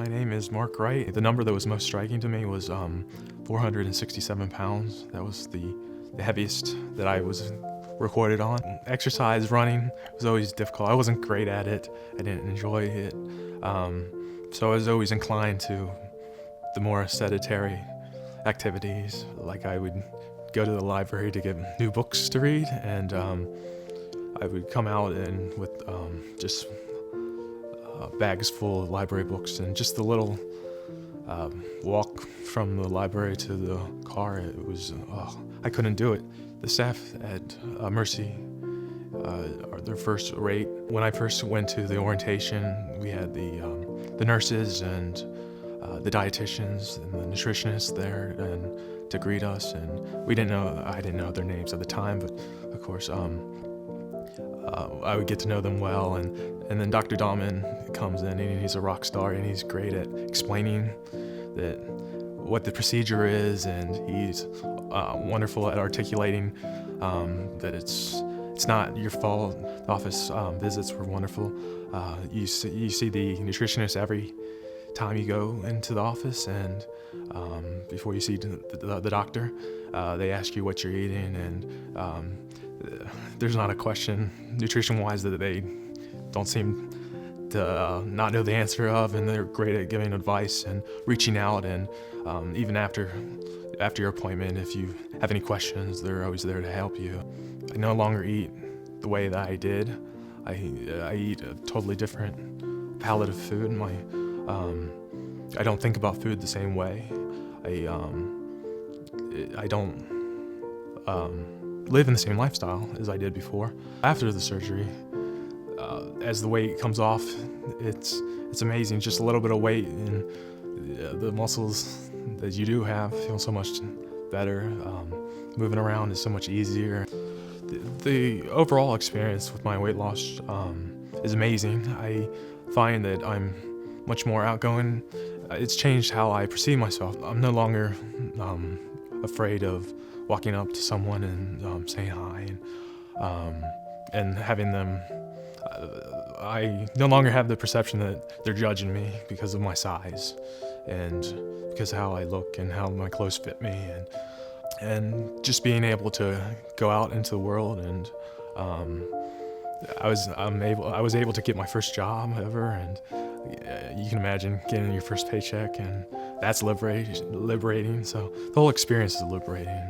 My name is Mark Wright. The number that was most striking to me was 467 pounds. That was the heaviest that I was recorded on. Exercise, running was always difficult. I wasn't great at it. I didn't enjoy it. So I was always inclined to the more sedentary activities. Like I would go to the library to get new books to read, and I would come out and with just bags full of library books, and just the little walk from the library to the car, it was, I couldn't do it. The staff at Mercy are their first rate. When I first went to the orientation, we had the nurses and the dietitians and the nutritionists there and to greet us, and I didn't know their names at the time, but of course I would get to know them well, and then Dr. Dahman comes in, and he's a rock star, and he's great at explaining what the procedure is, and he's wonderful at articulating that it's not your fault. The office visits were wonderful. You see the nutritionist every time you go into the office, and before you see the doctor, they ask you what you're eating, and there's not a question nutrition-wise that they don't seem to not know the answer of, and they're great at giving advice and reaching out, and even after your appointment, if you have any questions, they're always there to help you. I no longer eat the way that I did. I eat a totally different palette of food. I don't think about food the same way. I don't live in the same lifestyle as I did before. After the surgery, as the weight comes off, it's amazing. Just a little bit of weight, and the muscles that you do have feel so much better. Moving around is so much easier. The overall experience with my weight loss is amazing. I find that I'm much more outgoing. It's changed how I perceive myself. I'm no longer afraid of walking up to someone and saying hi, and having them. I no longer have the perception that they're judging me because of my size and because of how I look and how my clothes fit me, and just being able to go out into the world, and I was able to get my first job ever, and you can imagine getting your first paycheck, and that's liberating. So the whole experience is liberating.